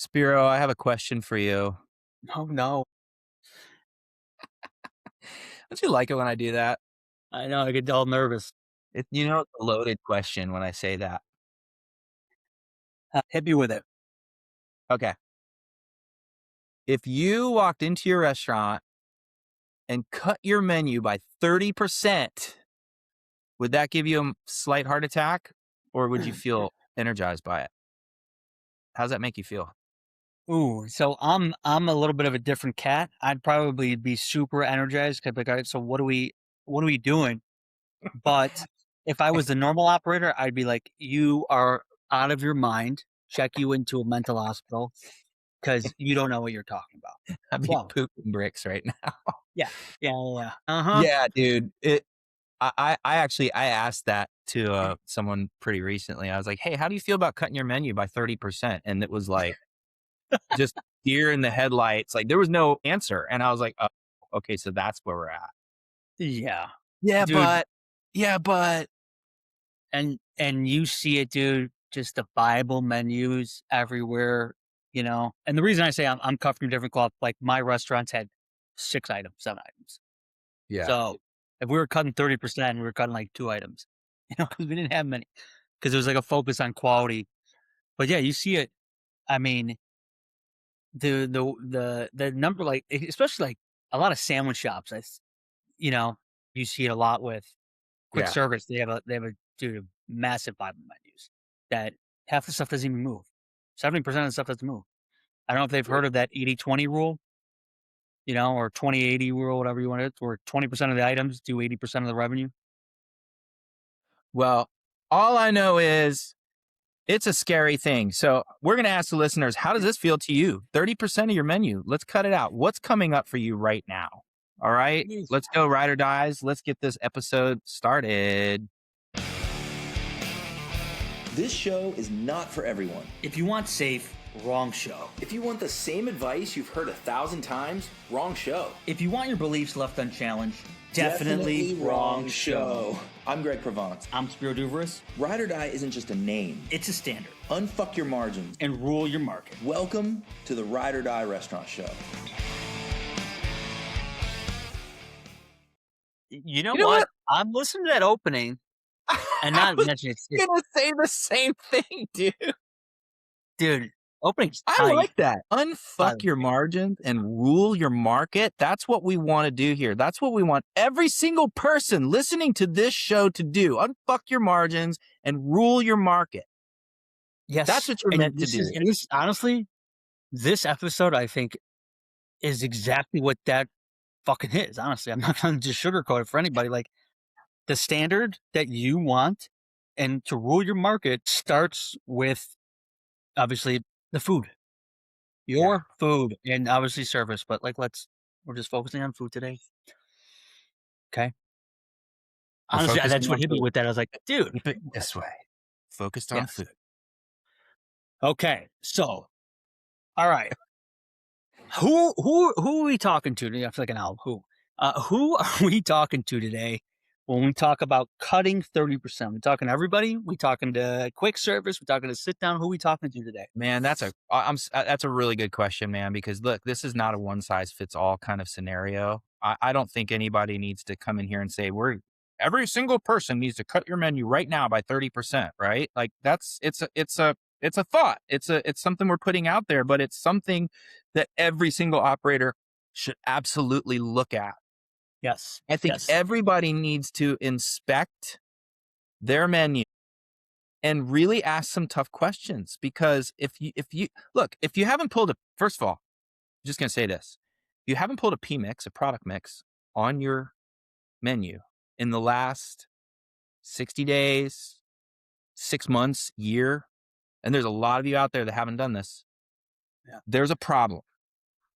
Spiro, I have a question for you. Oh, no. Don't you like it when I do that? I know, I get all nervous. It's a loaded question when I say that. Hit me with it. Okay. If you walked into your restaurant and cut your menu by 30%, would that give you a slight heart attack or would you feel energized by it? How's that make you feel? Ooh, so I'm a little bit of a different cat. I'd probably be super energized 'cause I'd be like, "All right, so what are we doing?" But if I was the normal operator, I'd be like, "You are out of your mind. Check you into a mental hospital because you don't know what you're talking about." I'd be Well, pooping bricks right now. yeah. Yeah, yeah, yeah. Uh-huh. Yeah, dude. I asked that to someone pretty recently. I was like, "Hey, how do you feel about cutting your menu by 30%?" And it was like just deer in the headlights. Like there was no answer. And I was like, oh, okay, so that's where we're at. Yeah. Yeah, Dude, but yeah, but and you see it, dude, just the Bible menus everywhere, And the reason I say I'm cut from a different cloth, like my restaurants had 6 items, 7 items. yeah. So if we were cutting 30%, we were cutting like 2 items, because we didn't have many. Because there was like a focus on quality. But yeah, you see it. I mean, the number, like especially like a lot of sandwich shops. You know, you see it a lot with quick Yeah. service. They have a dude, massive Bible menus that half the stuff doesn't even move. 70% of the stuff doesn't move. I don't know if they've heard of that 80-20 rule, or 20-80 rule, whatever you want it, where 20% of the items do 80% of the revenue. Well, all I know is it's a scary thing. So we're going to ask the listeners, how does this feel to you? 30% of your menu. Let's cut it out. What's coming up for you right now? All right. Yes. Let's go ride or dies. Let's get this episode started. This show is not for everyone. If you want safe, wrong show. If you want the same advice you've heard 1,000 times, wrong show. If you want your beliefs left unchallenged, definitely wrong show. I'm Greg Provence. I'm Spiro. Ride or Die isn't just a name. It's a standard. Unfuck your margins And rule your market. Welcome to the Ride or Die Restaurant Show. You know You know what? what? I'm listening to that opening and I not was mentioning going to say the same thing, dude. dude, opening's I tight. like that. I Unfuck your margins and rule your market. That's what we want to do here. That's what we want every single person listening to this show to do. Unfuck your margins and rule your market. Yes, That's what you're and meant to do. this honestly, this episode, I think, is exactly what that fucking is, honestly. I'm not gonna just sugarcoat it for anybody, like, the standard that you want and to rule your market starts with, obviously, the food. Your food and obviously service, but, like, we're just focusing on food today. Okay? We're Honestly, focusing that's what on hit me food. with that. I was like, "Dude." Keep it this way. Focused on Yes. food. Okay, so, alright. Who are we talking to today? I feel like an owl. Who are we talking to today when we talk about cutting 30%? We talking to everybody? We talking to quick service? We talking to sit down? Who we talking to today? Man, that's a really good question, man, because look, this is not a one size fits all kind of scenario. I don't think anybody needs to come in here and say every single person needs to cut your menu right now by 30%, right? Like it's a thought. It's something we're putting out there, but it's something that every single operator should absolutely look at. Yes. I think Yes. everybody needs to inspect their menu and really ask some tough questions, because if you haven't pulled first of all, I'm just going to say this. If you haven't pulled a P mix, a product mix on your menu in the last 60 days, 6 months, year, and there's a lot of you out there that haven't done this, Yeah. there's a problem,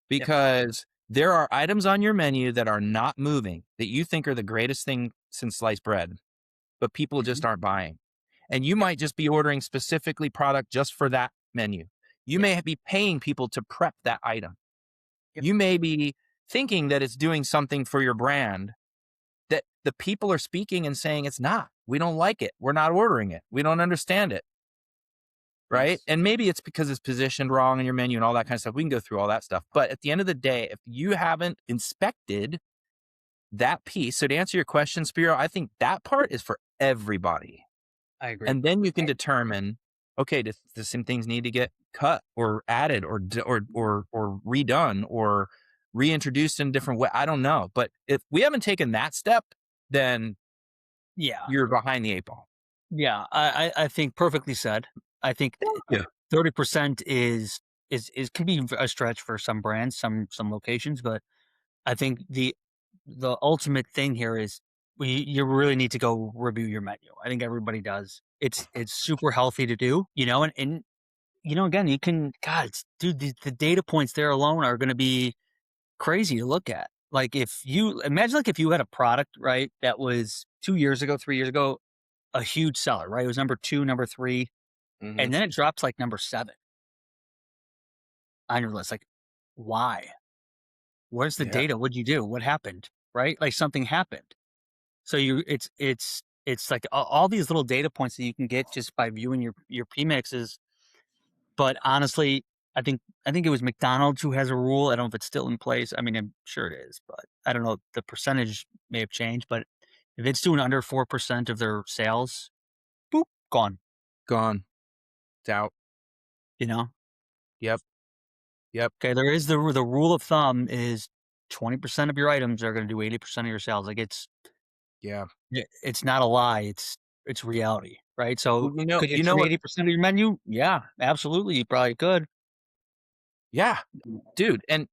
Yep. because there are items on your menu that are not moving that you think are the greatest thing since sliced bread, but people Mhm. just aren't buying. And you might just be ordering specifically product just for that menu. You Yeah. may be paying people to prep that item. Yep. You may be thinking that it's doing something for your brand that the people are speaking and saying it's not. We don't like it. We're not ordering it. We don't understand it. right? Yes. And maybe it's because it's positioned wrong in your menu and all that kind of stuff. We can go through all that stuff. But at the end of the day, if you haven't inspected that piece, so to answer your question, Spiro, I think that part is for everybody. I agree. And then you can determine, okay, do some things need to get cut or added or redone or reintroduced in a different way? I don't know. But if we haven't taken that step, then Yeah. you're behind the 8 ball. Yeah. I think perfectly said. I think Yeah. 30% is can be a stretch for some brands, some locations, but I think the ultimate thing here is you really need to go review your menu. I think everybody does. It's super healthy to do, and again, you can, God, dude, the data points there alone are going to be crazy to look at. Like if you imagine, like if you had a product, right, that was 2 years ago, 3 years ago, a huge seller, right? It was number 2, number 3, Mhm. and then it drops like number 7 on your list. Like, why? Where's the Yeah. data? What'd you do? What happened? Right? Like something happened. So it's like all these little data points that you can get just by viewing your PMixes. But honestly, I think it was McDonald's who has a rule. I don't know if it's still in place. I mean, I'm sure it is, but I don't know. The percentage may have changed, but if it's doing under 4% of their sales, boop, gone. Gone. It's out. You know? Yep. Yep. Okay, there is the rule of thumb is 20% of your items are going to do 80% of your sales. Like Yeah. it's not a lie. It's reality, right? So Well, could you you know turn what? 80% of your menu? Yeah, absolutely. You probably could. Yeah. Dude, and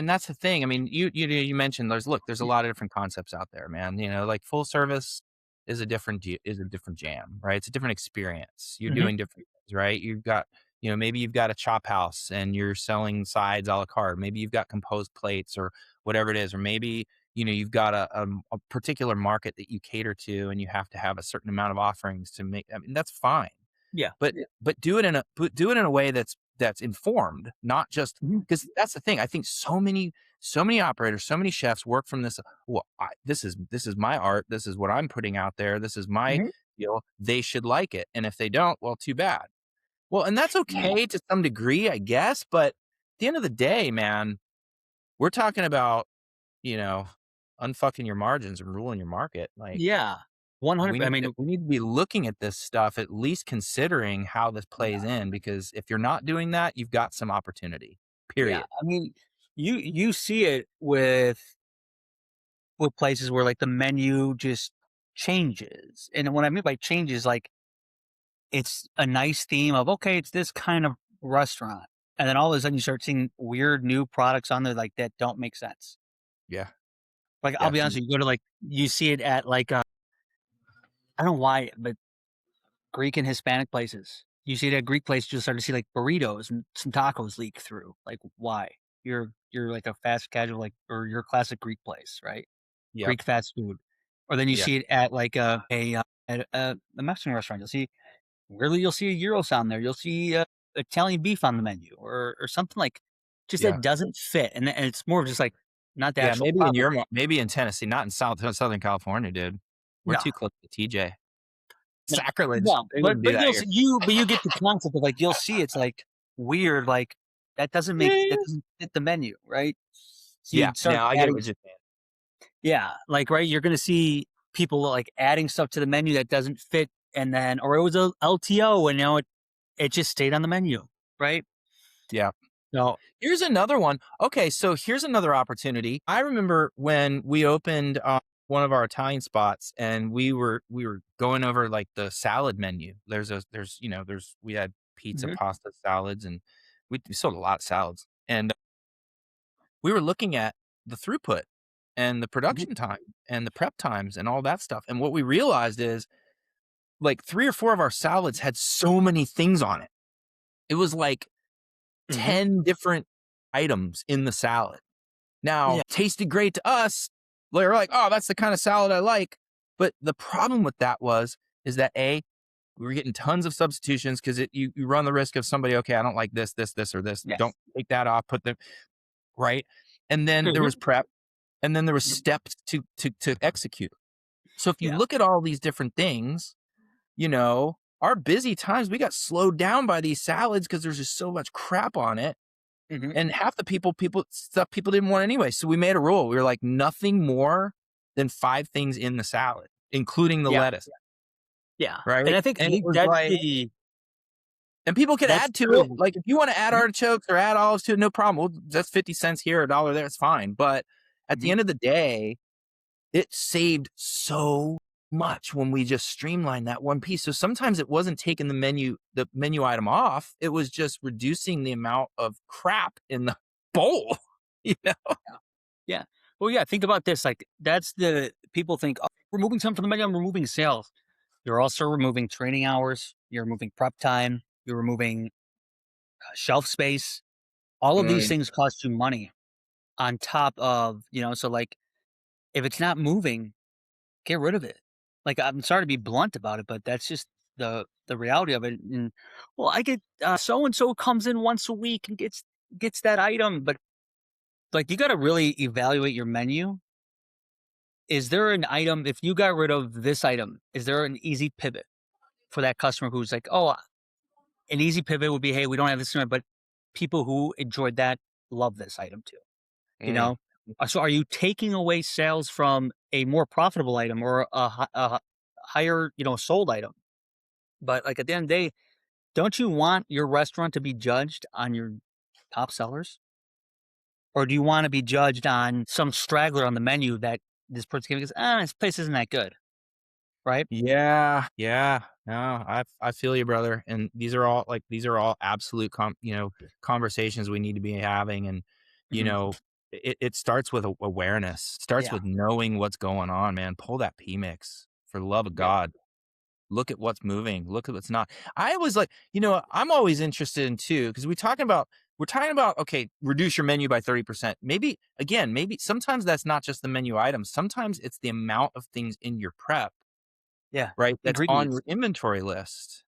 that's the thing. I mean, you mentioned there's a lot of different concepts out there, man. Like full service is a different jam, right? It's a different experience. You're Mhm. doing different things, right? You've got, maybe you've got a chop house and you're selling sides a la carte. Maybe you've got composed plates or whatever it is, or maybe you've got a particular market that you cater to, and you have to have a certain amount of offerings to make. I mean, that's fine. Yeah. But do it in a way that's informed, not just Mhm. because that's the thing. I think so many operators, so many chefs work from this. Well, this is my art. This is what I'm putting out there. This is my Mhm. deal. They should like it, and if they don't, well, too bad. Well, and that's okay to some degree, I guess. But at the end of the day, man, we're talking about unfucking your margins and ruling your market. Like Yeah. we 100. I need mean, to we need to be looking at this stuff, at least considering how this plays in, because if you're not doing that, you've got some opportunity. yeah. Period. I mean, you see it with places where like the menu just changes. And what I mean by changes, like it's a nice theme of, okay, it's this kind of restaurant. And then all of a sudden you start seeing weird new products on there like that don't make sense. Yeah. Like I'll Yeah. be honest with you, go to like you see it at like I don't know why, but Greek and Hispanic places. You see it at Greek place, you'll start to see like burritos and some tacos leak through. Like why? You're like a fast casual like or your classic Greek place, right? Yep. Greek fast food. Or then you Yeah. see it at like a Mexican restaurant. You'll see a gyros on there. You'll see Italian beef on the menu or something like just Yeah. that doesn't fit. And it's more of just like not the Yeah. actual product. Maybe in Tennessee, not in Southern California, dude. We're No, too close to TJ. no, Sacrilege. no. They But wouldn't do but that you'll here. see, but you get the concept of like you'll see it's like weird like Yeah. that doesn't fit the menu, right? So Yeah. you start No, I get adding, what you're saying. yeah, like right, you're gonna see people like adding stuff to the menu that doesn't fit, and then or it was a LTO and now it just stayed on the menu, right? Yeah. So Here's another one. Okay, so here's another opportunity. I remember when we opened one of our Italian spots, and we were going over like the salad menu. We had pizza, mhm, pasta, salads, and we sold a lot of salads. And we were looking at the throughput and the mhm, production time and the prep times and all that stuff. And what we realized is like 3 or 4 of our salads had so many things on it. It was like mhm. 10 different items in the salad. Now, Yeah. tasted great to us. We're like, "Oh, that's the kind of salad I like." But the problem with that is that A, we were getting tons of substitutions because you run the risk of somebody, "Okay, I don't like this, or this. Don't Yes. take that off, put the" right? And then there was Mhm. prep, and then there was Yep. steps to execute. So if you Yeah. look at all these different things, you know, our busy times, we got slowed down by these salads because there's just so much crap on it. Mm-hmm. And half the stuff people didn't want anyway. So we made a rule. We were like, nothing more than 5 things in the salad, including the lettuce. Yeah. Right. And I think it was that's like, and people could that's add to true. it. Like if you want to add artichokes or add olives to it, no problem. Well, that's 50 cents here, $1 there. It's fine. But at the end of the day, it saved so much when we just streamlined that one piece. So sometimes it wasn't taking the menu item off. It was just reducing the amount of crap in the bowl, you know? Yeah. Well, yeah, think about this. Like that's people think, oh, removing something from the menu, I'm removing sales. You're also removing training hours. You're removing prep time. You're removing shelf space. All of these things cost you money on top of, so like if it's not moving, get rid of it. Like, I'm sorry to be blunt about it, but that's just the reality of it. And well, I get so-and-so comes in once a week and gets that item, but like you got to really evaluate your menu. Is there an item, if you got rid of this item, is there an easy pivot for that customer who's like, oh, an easy pivot would be, hey, we don't have this, but people who enjoyed that love this item too. So are you taking away sales from a more profitable item or a higher, sold item? But like at the end of the day, don't you want your restaurant to be judged on your top sellers? Or do you want to be judged on some straggler on the menu that this person goes, this place isn't that good, right? Yeah. No, I feel you, brother. And these are all absolute conversations we need to be having. And it starts with awareness. It starts with knowing what's going on, man. Pull that P-mix for the love of God. Look at what's moving. Look at what's not. I was like, I'm always interested in too, because we're talking about, okay, reduce your menu by 30%. Maybe sometimes that's not just the menu items. Sometimes it's the amount of things in your prep. Yeah. Right. That's on your inventory list,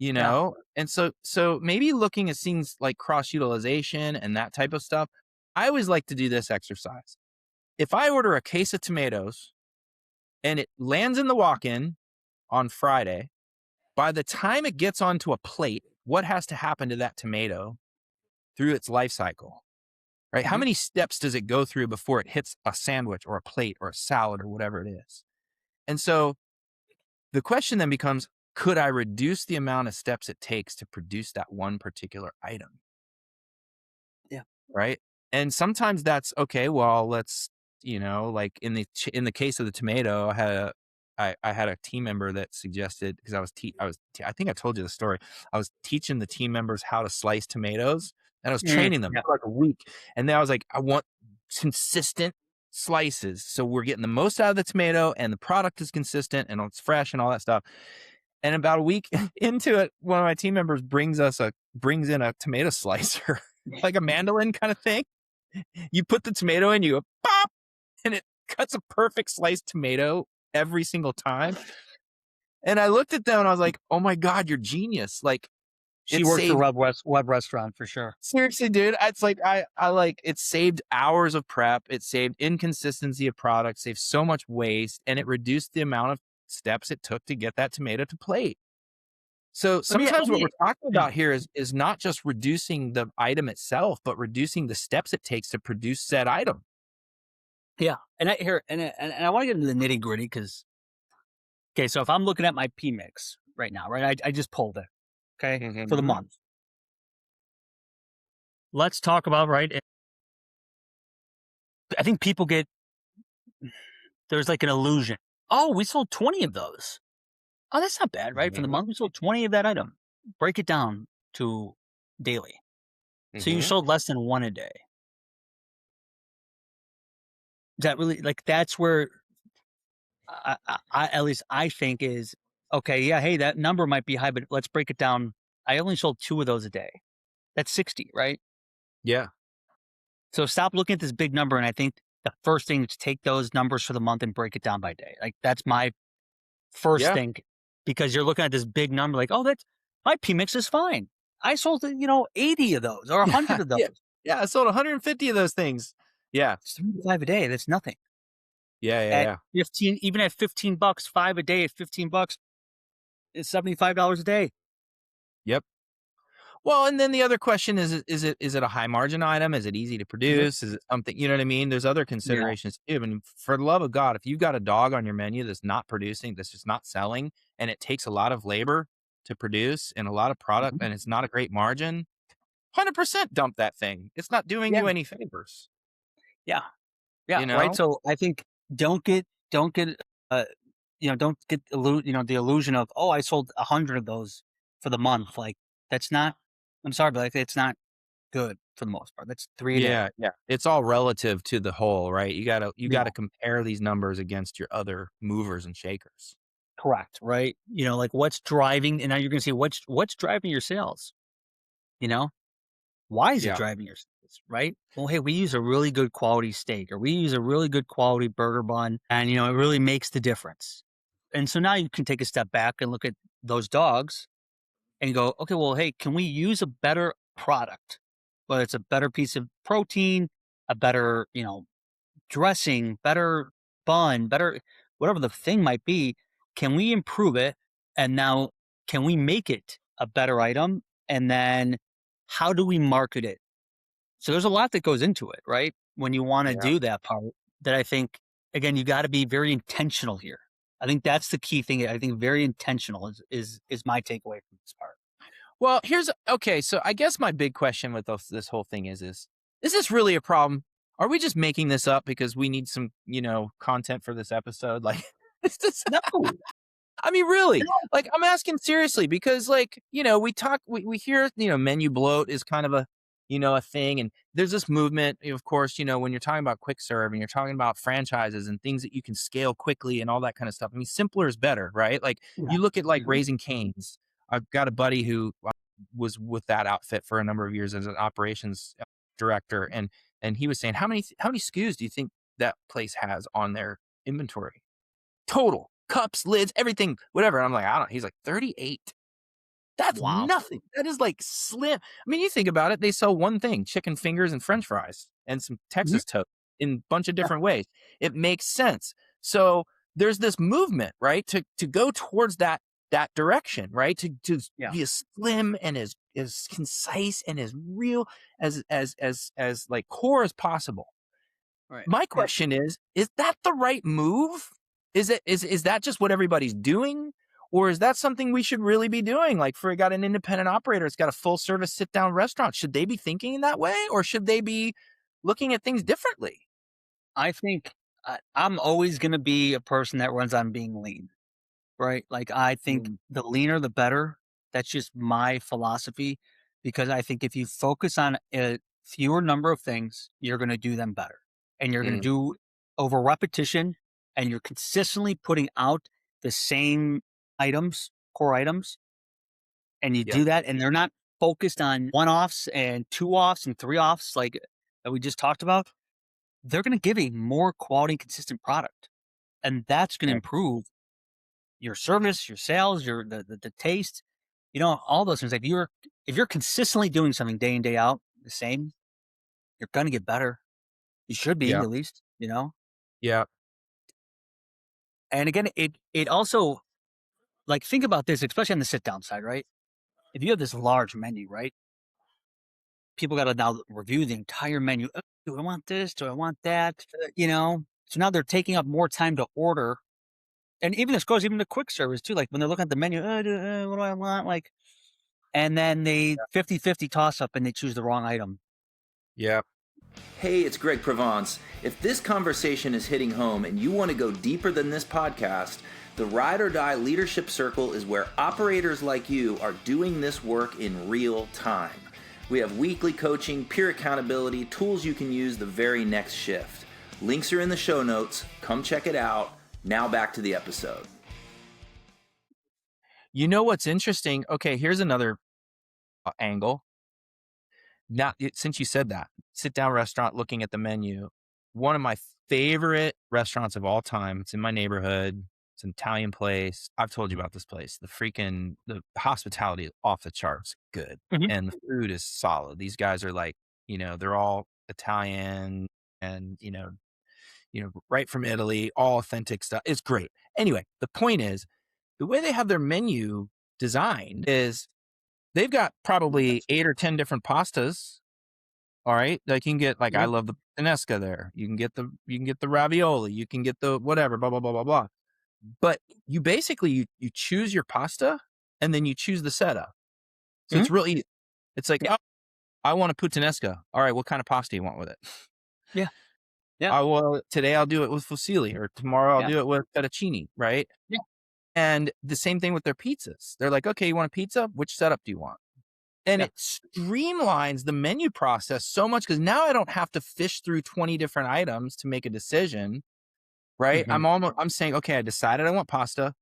And so maybe looking at things like cross utilization and that type of stuff. I always like to do this exercise. If I order a case of tomatoes and it lands in the walk-in on Friday, by the time it gets onto a plate, what has to happen to that tomato through its life cycle, right? How many steps does it go through before it hits a sandwich or a plate or a salad or whatever it is? And so the question then becomes, could I reduce the amount of steps it takes to produce that one particular item? Yeah. Right. And sometimes that's okay. Well, let's, like in the case of the tomato, I had a team member that suggested, because I think I told you the story. I was teaching the team members how to slice tomatoes, and I was training them for like a week. And then I was like, I want consistent slices, so we're getting the most out of the tomato, and the product is consistent, and it's fresh, and all that stuff. And about a week into it, one of my team members brings in a tomato slicer, like a mandolin kind of thing. You put the tomato in, you go pop, and it cuts a perfect sliced tomato every single time. And I looked at them and I was like, oh my God, you're genius. Like, she works for web restaurant for sure. Seriously, dude. It's like, it saved hours of prep. It saved inconsistency of product, saved so much waste, and it reduced the amount of steps it took to get that tomato to plate. So sometimes what we're talking about here is not just reducing the item itself, but reducing the steps it takes to produce said item. Yeah. And I want to get into the nitty gritty because, okay, so if I'm looking at my P mix right now, right, I just pulled it, okay, for the month. Let's talk about, right, I think people there's like an illusion. Oh, we sold 20 of those. Oh, that's not bad, right? For the month, we sold 20 of that item. Break it down to daily. So you sold less than 1 a day. Is that really, like, that's where I at least I think is, okay, yeah, hey, that number might be high, but let's break it down. I only sold 2 of those a day. That's 60, right? Yeah. So stop looking at this big number. And I think the first thing is take those numbers for the month and break it down by day. Like, that's my first thing, because you're looking at this big number like, oh, my P-mix is fine. I sold, 80 of those or 100 of those. Yeah, I sold 150 of those things. Yeah. It's 3 to 5 a day. That's nothing. Yeah. 15, even at $15, 5 a day at $15, It's $75 a day. Yep. Well, and then the other question is it a high margin item? Is it easy to Yep. produce? Is it something, you know what I mean? There's other Yeah. considerations too. I mean, for the love of God, if you've got a dog on your menu that's not producing, that's just not selling, and it takes a lot of labor to produce and a lot of product, Mhm. and it's not a great margin, 100% dump that thing. It's not doing Yeah. you any favors, Yeah. Yeah. you Right. know? So I think don't get, uh, don't get the illusion of, oh, I sold 100 of those for the month. Like that's not. I'm sorry, but like, it's not good for the most part. That's 3 a day. Yeah, yeah. It's all relative to the whole, right? You gotta Yeah. compare these numbers against your other movers and shakers. Correct. Right. Like what's driving, and now you're going to see what's driving your sales. You know, why is it Yeah. driving your sales? Right. Well, hey, we use a really good quality steak, or we use a really good quality burger bun, and it really makes the difference. And so now you can take a step back and look at those dogs and go, okay, well, hey, can we use a better product? Whether it's a better piece of protein, a better, dressing, better bun, better whatever the thing might be, can we improve it? And now can we make it a better item? And then how do we market it? So there's a lot that goes into it, right? When you want to Yeah. do that part, that I think, again, you got to be very intentional here. I think that's the key thing. I think very intentional is my takeaway from this part. Well, okay, so I guess my big question with this whole thing is this really a problem? Are we just making this up because we need some, content for this episode? Like, it's just, No, I mean, really, no, like, I'm asking seriously because, like, we hear, menu bloat is kind of a thing. And there's this movement, of course, when you're talking about quick serve and you're talking about franchises and things that you can scale quickly and all that kind of stuff. I mean, simpler is better, right? Like, yeah, you look at like mhm, Raising Cane's. I've got a buddy who was with that outfit for a number of years as an operations director. And he was saying, how many SKUs do you think that place has on their inventory? Total cups, lids, everything, whatever. And I'm like, I don't. He's like 38. That's wow, nothing. That is like slim. I mean, you think about it, they sell one thing, chicken fingers and French fries and some mhm, Texas toast in a bunch of yeah, different ways. It makes sense. So there's this movement, right, to go towards that direction, right? To yeah, be as slim and as concise and as real as like core as possible. right, My yep. question is that the right move? Is that just what everybody's doing? Or is that something we should really be doing? Like, for got an independent operator, it's got a full service sit down restaurant. Should they be thinking in that way, or should they be looking at things differently? I think I'm always going to be a person that runs on being lean, right? Like I think Mm, the leaner the better. That's just my philosophy, because I think if you focus on a fewer number of things, you're going to do them better, and you're going to mm, do over repetition, and you're consistently putting out the same items, core items, and you yeah, do that, and they're not focused on one offs and two offs and three offs like that we just talked about. They're going to give a more quality, consistent product, and that's going to yeah, improve your service, your sales, the taste, all those things. If you're consistently doing something day in, day out, the same, you're gonna get better. You should be yeah, at least. yeah, And again, it also, like, think about this, especially on the sit down side, right? If you have this large menu, right? People got to now review the entire menu. Do I want this? Do I want that? So now they're taking up more time to order. And even this goes even to quick service too. Like when they're looking at the menu, what do I want? Like, and then they 50-50 toss up and they choose the wrong item. yeah. Hey, it's Greg Provence. If this conversation is hitting home and you want to go deeper than this podcast, the Ride or Die Leadership Circle is where operators like you are doing this work in real time. We have weekly coaching, peer accountability, tools you can use the very next shift. Links are in the show notes. Come check it out. Now back to the episode. You know what's interesting? Okay, here's another angle. Now, since you said that, sit down restaurant, looking at the menu, one of my favorite restaurants of all time. It's in my neighborhood. It's an Italian place. I've told you about this place. The hospitality is off the charts good, Mhm. and the food is solid. These guys are like, they're all Italian and right from Italy, all authentic stuff. It's great. Anyway, the point is, the way they have their menu designed is they've got probably 8 or 10 different pastas. All right. Like you can get I love the puttanesca there. You can get the ravioli, you can get the whatever, blah, blah, blah, blah, blah. But you basically you choose your pasta and then you choose the setup. So it's real easy. It's like, oh, I want a puttanesca. All right, what kind of pasta do you want with it? Yeah. Yeah. Well, today I'll do it with fusilli, or tomorrow I'll do it with fettuccine, right? Yeah. And the same thing with their pizzas. They're like, okay, you want a pizza? Which setup do you want? And it streamlines the menu process so much because now I don't have to fish through 20 different items to make a decision, right? I'm saying, okay, I decided I want pasta,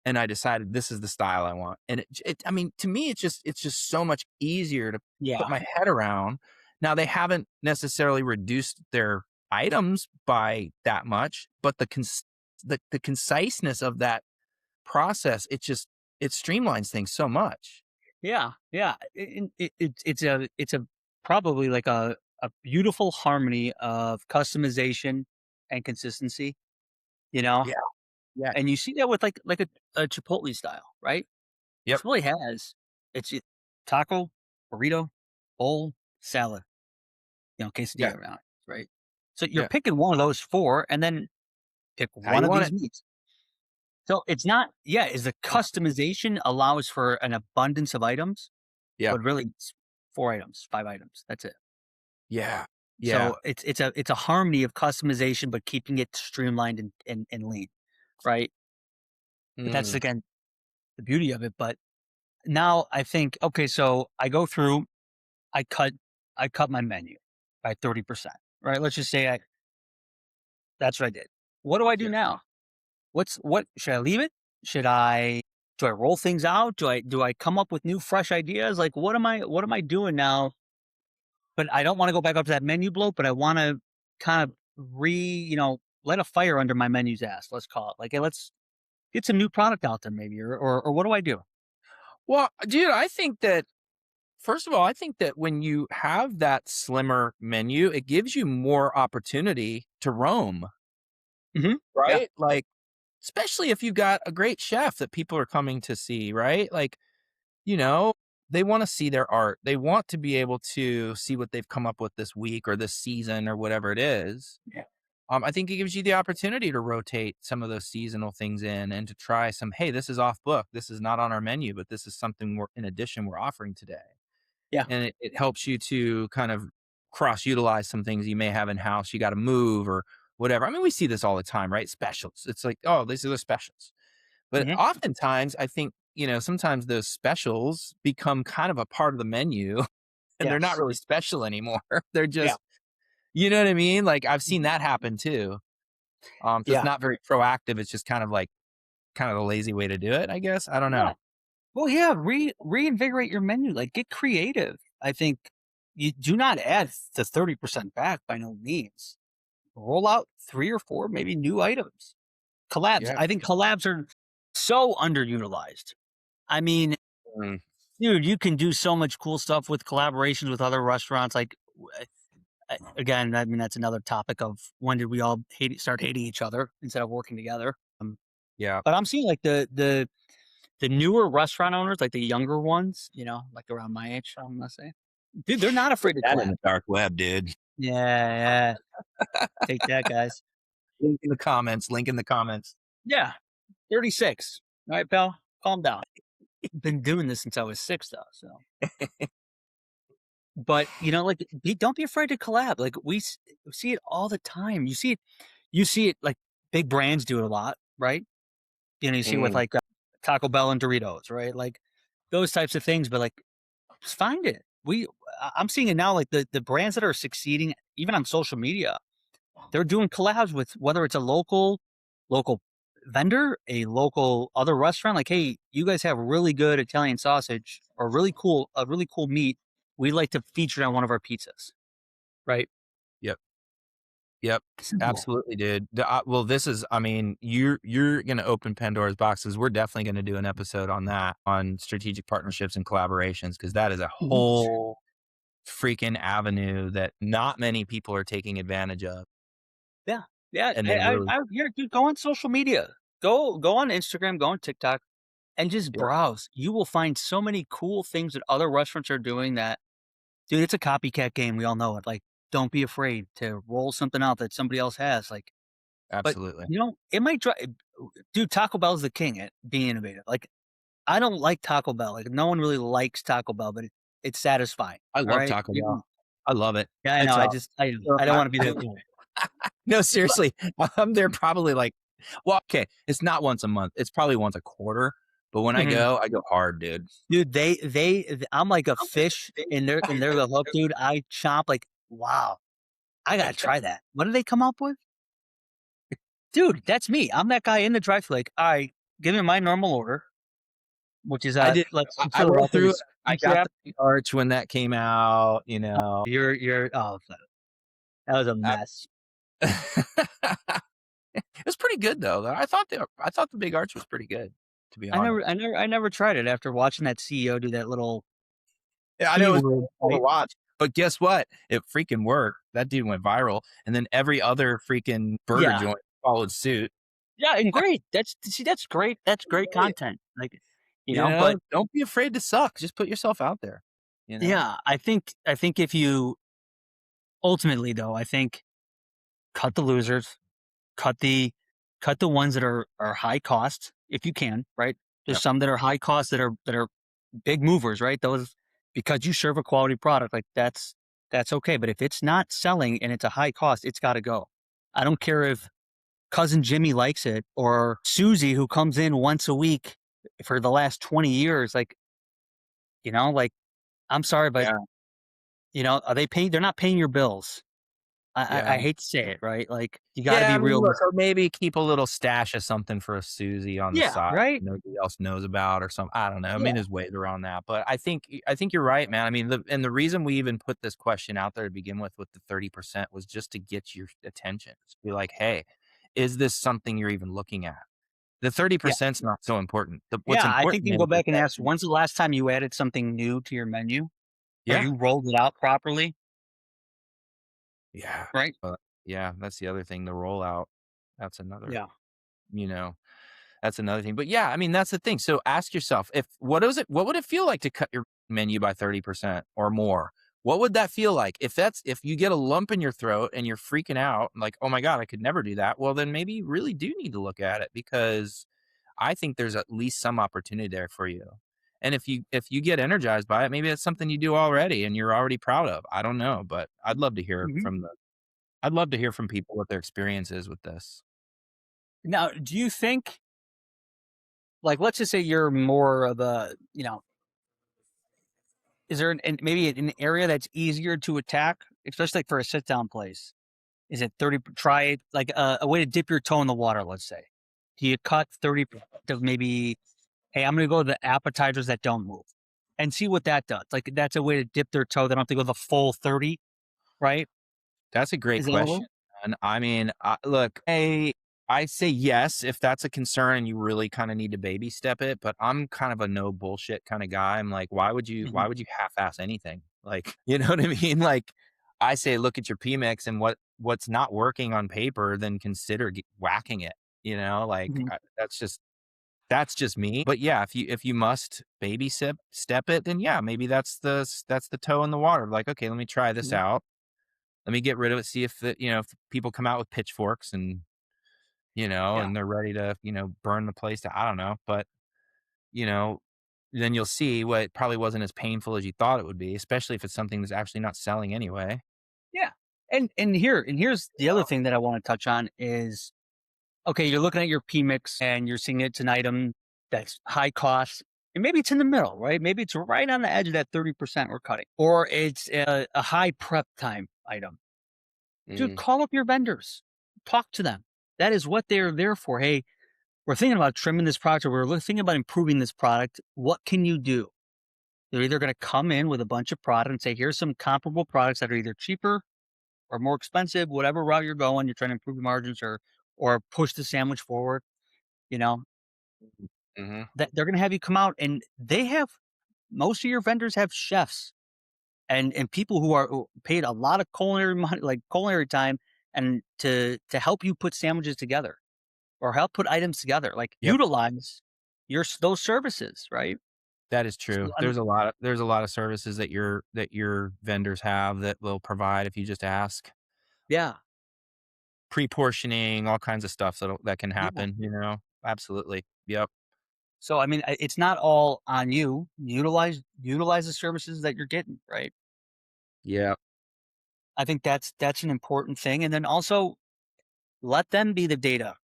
and I decided this is the style I want. And I mean, to me, it's just so much easier to put my head around. Now they haven't necessarily reduced their items by that much, but the conciseness of that process, it streamlines things so much. Yeah. It's a probably like a beautiful harmony of customization and consistency, you know? Yeah. And you see that with like a Chipotle style, right? Yep. Chipotle has taco, burrito, bowl, salad, quesadilla around, right? So you're picking one of those 4 and then pick one of these meats. So it's not, is the customization allows for an abundance of items, but really it's 4 items, 5 items. That's it. Yeah. So it's a harmony of customization, but keeping it streamlined and lean, right? But that's again the beauty of it. But now I think, okay, so I go through, I cut my menu by 30%, right? Let's just say that's what I did. What do I do now? What should I leave it? Do I roll things out? Do I come up with new fresh ideas? Like what am I doing now? But I don't want to go back up to that menu bloat, but I want to kind of let a fire under my menu's ass. Let's call it like, hey, let's get some new product out there maybe, or what do I do? Well, dude, I think that first of all, I think that when you have that slimmer menu, it gives you more opportunity to roam, right? Like, especially if you've got a great chef that people are coming to see, right? Like, they want to see their art. They want to be able to see what they've come up with this week or this season or whatever it is. Yeah. I think it gives you the opportunity to rotate some of those seasonal things in and to try some, hey, this is off book. This is not on our menu, but this is something we're offering today. Yeah. And it helps you to kind of cross utilize some things you may have in house. You got to move or whatever. I mean, we see this all the time, right? Specials. It's like, oh, these are the specials. But oftentimes I think, sometimes those specials become kind of a part of the menu and they're not really special anymore. They're just, you know what I mean? Like I've seen that happen too. So it's not very proactive. It's just kind of the lazy way to do it, I guess. I don't know. Well, reinvigorate your menu. Like get creative. I think you do not add the 30% back by no means. Roll out 3 or 4 maybe new items. Collabs. Yeah. I think collabs are so underutilized. I mean, dude, you can do so much cool stuff with collaborations with other restaurants. Like, again, I mean, that's another topic of when did we all start hating each other instead of working together? But I'm seeing like the newer restaurant owners, like the younger ones, like around my age, I'm gonna say, dude, they're not afraid to that collab. in the dark web, dude. Yeah. Take that, guys. Link in the comments. Yeah. 36. All right, pal. Calm down. Been doing this since I was 6, though. So, but don't be afraid to collab. Like we see it all the time. You see it like big brands do it a lot, right? You see it with like Taco Bell and Doritos, right? Like those types of things. But like, just find it. I'm seeing it now. Like the brands that are succeeding, even on social media, they're doing collabs with whether it's a local vendor, a local other restaurant. Like, hey, you guys have really good Italian sausage or a really cool meat. We'd like to feature it on one of our pizzas, right? Yep. Absolutely, dude. Well, this is, I mean, you're going to open Pandora's boxes. We're definitely going to do an episode on that, on strategic partnerships and collaborations, because that is a whole freaking avenue that not many people are taking advantage of. Yeah. Dude, go on social media. Go on Instagram, go on TikTok. and just Yeah. browse. You will find so many cool things that other restaurants are doing that, dude, it's a copycat game. We all know it. Like, don't be afraid to roll something out that somebody else has. Like, but Absolutely. it might drive. Dude, Taco Bell's the king at being innovative. Like, I don't like Taco Bell. Like, no one really likes Taco Bell, but it's satisfying. I All love right. Taco Bell. I love it. Yeah, I know. It's I don't want to be that guy. no, seriously. I'm there probably like, well, okay, it's not once a month. It's probably once a quarter. But when Mhm. I go hard, dude. Dude, I'm like a fish and they're the hook, dude. I chomp like, wow, I gotta try that. What did they come up with? Dude, that's me. I'm that guy in the drive-thru, like, all right, give me my normal order, which is I did. let's I for the went record, through it. is I Speed got Trap. the arch when that came out. You're that was a I- mess. it was pretty good though. I thought the big arch was pretty good. To be I honest. never tried it after watching that CEO do that little Yeah, I know it was keyword cool to fight. watch, but guess what? It freaking worked. That dude went viral, and then every other freaking burger Yeah. joint followed suit. Yeah, and great. That's great. That's great Right. content. Like, but Don't be afraid to suck. Just put yourself out there. yeah, I think if you ultimately though, I think cut the losers, cut the ones that are high cost if you can, right? There's Yep. some that are high cost that are big movers, right? Those, because you serve a quality product, like that's okay. But if it's not selling and it's a high cost, it's got to go. I don't care if cousin Jimmy likes it or Susie who comes in once a week for the last 20 years. Like, like, I'm sorry, but Yeah. are they paying? They're not paying your bills. Yeah. I hate to say it, right? Like, you got to Yeah, be I mean, real. look, or maybe keep a little stash of something for a Susie on the Yeah, side right. nobody else knows about or something. I don't know. I Yeah. mean, there's ways around that, but I think you're right, man. I mean, the reason we even put this question out there to begin with the 30% was just to get your attention. Just be like, hey, is this something you're even looking at? The 30% is not so important. What's Yeah, I think important you can go is back and that, ask, when's the last time you added something new to your menu or yeah, you rolled it out properly, yeah, right? yeah. That's the other thing. The rollout. That's another. Yeah. You know. That's another thing. But yeah, I mean, that's the thing. So ask yourself, what would it feel like to cut your menu by 30% or more? What would that feel like? If you get a lump in your throat and you're freaking out, like, oh my God, I could never do that. Well, then maybe you really do need to look at it, because I think there's at least some opportunity there for you. And if you get energized by it, maybe it's something you do already and you're already proud of. I don't know, but Mhm. I'd love to hear from people what their experience is with this. Now, do you think, like, let's just say you're more of a, is there maybe an area that's easier to attack, especially like for a sit down place? Is it 30? Try it like a way to dip your toe in the water, let's say. Do you cut 30 of maybe, hey, I'm going to go to the appetizers that don't move and see what that does. Like, that's a way to dip their toe. They don't have to go the full 30, right? That's a great Is that a question. And I mean, look, I say yes if that's a concern and you really kind of need to baby step it. But I'm kind of a no bullshit kind of guy. I'm like, why Mhm. would you half-ass anything? Like, you know what I mean? Like, I say, look at your PMix and what's not working on paper, then consider whacking it. Like, Mhm. that's just me. But yeah, if you must baby step it, then yeah, maybe that's the toe in the water. Like, okay, let me try this Mhm. out. Let me get rid of it. See if people come out with pitchforks and, Yeah. and they're ready to, burn the place to, I don't know. But, you know, then you'll see what it probably wasn't as painful as you thought it would be, especially if it's something that's actually not selling anyway. Yeah. Here's the other thing that I want to touch on is, okay, you're looking at your PMix and you're seeing it's an item that's high cost. And maybe it's in the middle, right? Maybe it's right on the edge of that 30% we're cutting. Or it's a high prep time item. Dude, Mm, call up your vendors. Talk to them. That is what they're there for. Hey, we're thinking about trimming this product or we're thinking about improving this product. What can you do? They're either going to come in with a bunch of product and say, here's some comparable products that are either cheaper or more expensive, whatever route you're going, you're trying to improve your margins or push the sandwich forward, you know, mhm. that they're going to have you come out and most of your vendors have chefs and people who paid a lot of culinary money, like culinary time, and to help you put sandwiches together or help put items together. Like, Yep. those services, right? That is So, true. I mean, There's a lot of services that your vendors have that will provide if you just ask. yeah, Pre-portioning, all kinds of stuff that can yeah. happen, you know? Absolutely. Yep. So, I mean, it's not all on you. Utilize the services that you're getting, right? Yep. I think that's an important thing, and then also let them be the data,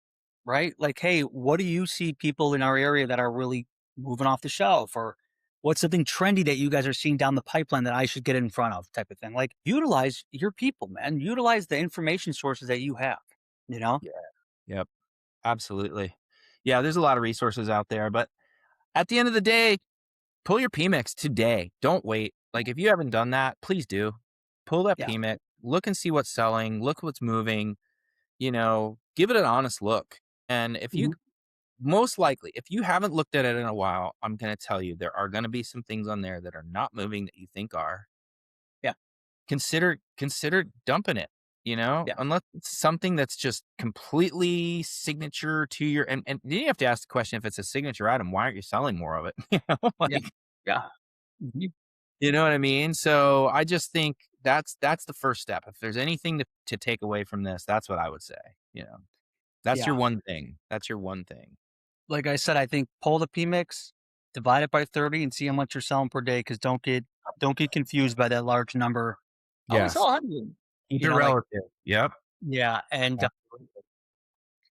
right? Like, hey, what do you see people in our area that are really moving off the shelf, or what's something trendy that you guys are seeing down the pipeline that I should get in front of, type of thing. Like, utilize your people, man. Utilize the information sources that you have. You know? Yeah. Yep. Absolutely. Yeah, there's a lot of resources out there, but at the end of the day, pull your PMIX today. Don't wait. Like, if you haven't done that, please do. Pull that Yeah. PMIX, look and see what's selling, look what's moving, give it an honest look. And if you Mhm. most likely, if you haven't looked at it in a while, I'm going to tell you there are going to be some things on there that are not moving that you think are. Yeah. Consider dumping it, Yeah. unless it's something that's just completely signature to your and then you have to ask the question, if it's a signature item, why aren't you selling more of it? Yeah. Like, Yeah. Mhm. you know what I mean? So I just think that's the first step. If there's anything to take away from this, that's what I would say. That's your Yeah. one thing. That's your one thing. Like I said, I think pull the PMix, divide it by 30, and see how much you're selling per day. Because don't get confused by that large number. Oh, we Yes. sell 100. Keep You it know, like, relative. Yep. yeah. And Absolutely.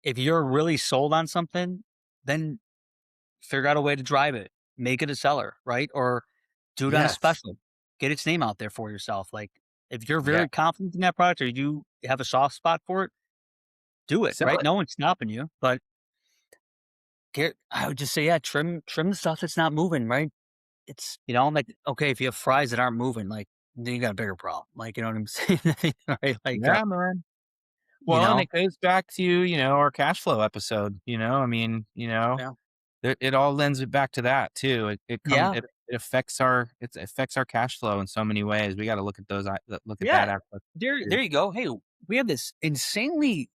if you're really sold on something, then figure out a way to drive it. Make it a seller, right? Or do it on a Yes. special. Get its name out there for yourself. Like, if you're Yeah. very confident in that product, or you have a soft spot for it, do it, Sell right? it. No one's stopping you, but I would just say, yeah, trim the stuff that's not moving, right? It's, like, okay, if you have fries that aren't moving, like, then you got a bigger problem. Like, you know what I'm saying? Right? Like, Yeah, man. you Well, and know? it goes back to, our cash flow episode, I mean, Yeah. it all lends it back to that too. Yeah. It affects our cash flow in so many ways. We got to look at look at that Yeah. aspect There too. you go. Hey, we have this insanely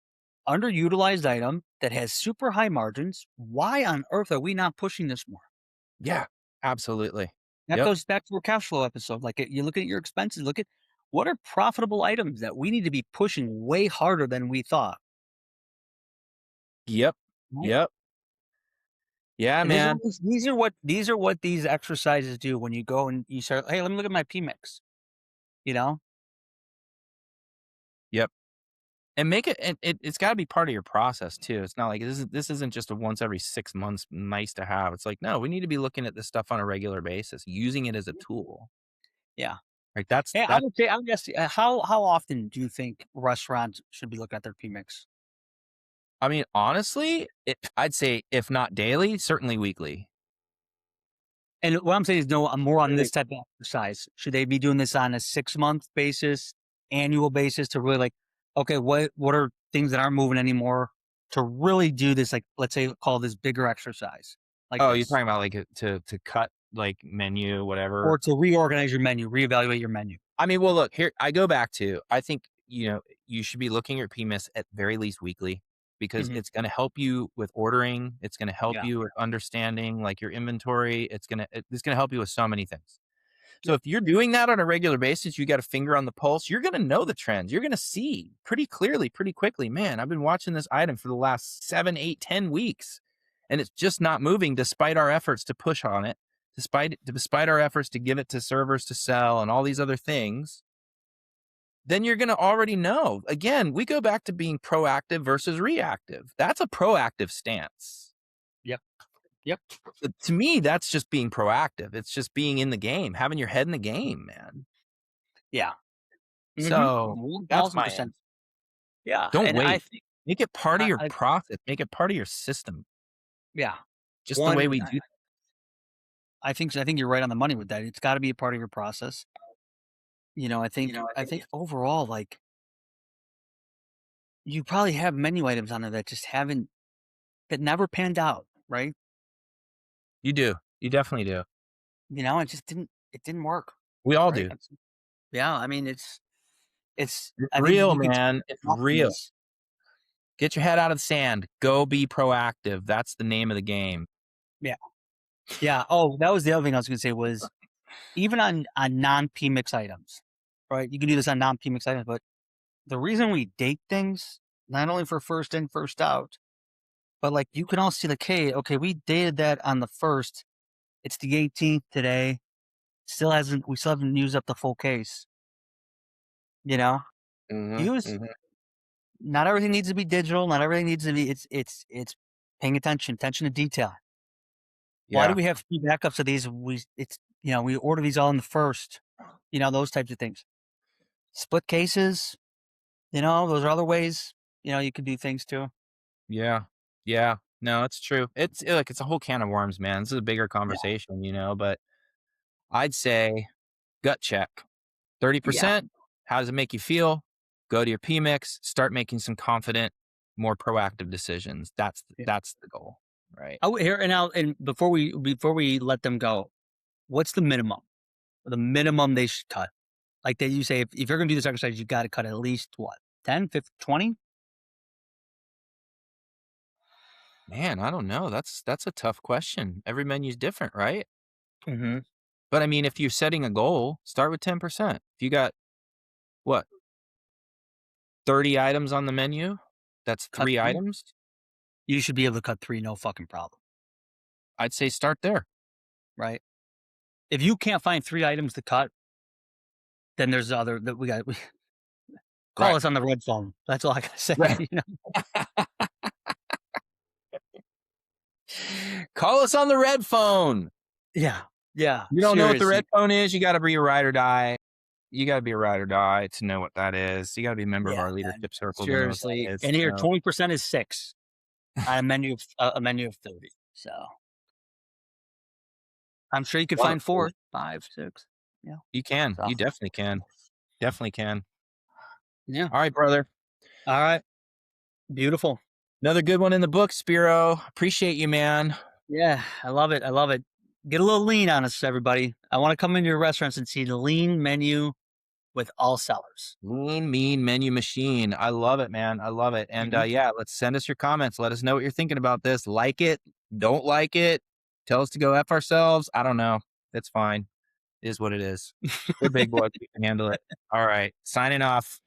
underutilized item that has super high margins. Why on earth are we not pushing this more? Yeah, absolutely. That Yep. goes back to our cash flow episode. Like, you look at your expenses, look at what are profitable items that we need to be pushing way harder than we thought. Yep. Right? Yep. Yeah, And these are man. these are what these exercises do when you go and you start, hey, let me look at my PMix. You know? Yep. And make it and it's got to be part of your process too. It's not like this isn't just a once every 6 months nice to have. It's like, no, we need to be looking at this stuff on a regular basis, using it as a tool. Yeah. Right? That's Hey, that I would guess, how often do you think restaurants should be looking at their PMix? I mean, honestly, I'd say if not daily, certainly weekly. And what I'm saying is, no, I'm more on Really? this type of exercise. Should they be doing this on a 6-month basis, annual basis, to really, like, okay, what are things that aren't moving anymore, to really do this, like, let's say, call this bigger exercise like Oh, you're this, talking about like to cut like menu, whatever. or to reorganize your menu, reevaluate your menu. I mean, well, look here. I go back to I think you should be looking at your PMIS at very least weekly because Mhm. it's going to help you with ordering. It's going to help Yeah. you with understanding like your inventory. It's going to help you with so many things. So Yep. if you're doing that on a regular basis, you got a finger on the pulse. You're going to know the trends. You're going to see pretty clearly, pretty quickly. Man, I've been watching this item for the last 7, 8, 10 weeks, and it's just not moving despite our efforts to push on it, despite our efforts to give it to servers to sell and all these other things. Then you're going to already know. Again, we go back to being proactive versus reactive. That's a proactive stance. Yep. Yep. To me, that's just being proactive. It's just being in the game, having your head in the game, man. Yeah. So One that's thousand my end. percent. Yeah. Don't And I wait. think, Make it part of your I process. Make it part of your system. yeah. Just the way One, we do. I think you're right on the money with that. It's got to be a part of your process. I think overall, like, you probably have menu items on there that just haven't that never panned out, right? You do. You definitely do. It didn't work, We all right? do. Yeah, I mean, it's It's I think real, you can man. It's talk from real. this. Get your head out of the sand. Go be proactive. That's the name of the game. Yeah. Oh, that was the other thing I was going to say was even on non-PMix items, right? You can do this on non-PMix items, but the reason we date things, not only for first in, first out, but like you can all see like, hey, okay, we dated that on the 1st. It's the 18th today. We still haven't used up the full case. You know, use not everything needs to be digital. Not everything needs to be. It's paying attention to detail. Why do we have 3 backups of these? We order these all in the 1st. Those types of things. Split cases. Those are other ways. You could do things too. Yeah. No, it's true. It's a whole can of worms, man. This is a bigger conversation, but I'd say gut check. 30%. How does it make you feel? Go to your PMix, start making some confident, more proactive decisions. That's the goal, right? Oh, here and now, and before we let them go, what's the minimum? The minimum they should cut. Like you say, if you're going to do this exercise, you got to cut at least what, 10, 15, 20? Man, I don't know. That's a tough question. Every menu's different, right? Mm-hmm. But I mean, if you're setting a goal, start with 10%. If you got what, 30 items on the menu, that's Cut 3 3. items. You should be able to cut 3, no fucking problem. I'd say start there. Right? If you can't find 3 items to cut, then there's other that we call Right. us on the red phone. That's all I gotta say. Right. Call us on the red phone. Yeah. You don't know what the seriously. red phone is? You got to be a ride or die. You got to be a ride or die to know what that is. You got to be a member of our leadership circle to know what Seriously. that is. And here, 20% is 6 on a menu of 30. So I'm sure you could find 4, 5, 6. Yeah. You can. So. You definitely can. Definitely can. Yeah. All right, brother. All right. Beautiful. Another good one in the book, Spiro. Appreciate you, man. Yeah, I love it. Get a little lean on us, everybody. I want to come into your restaurants and see the lean menu with all sellers. Lean, mean menu machine. I love it, man. I love it. And let's send us your comments. Let us know what you're thinking about this. Like it. Don't like it. Tell us to go F ourselves. I don't know. It's fine. It is what it is. We're big boys. We can handle it. All right. Signing off.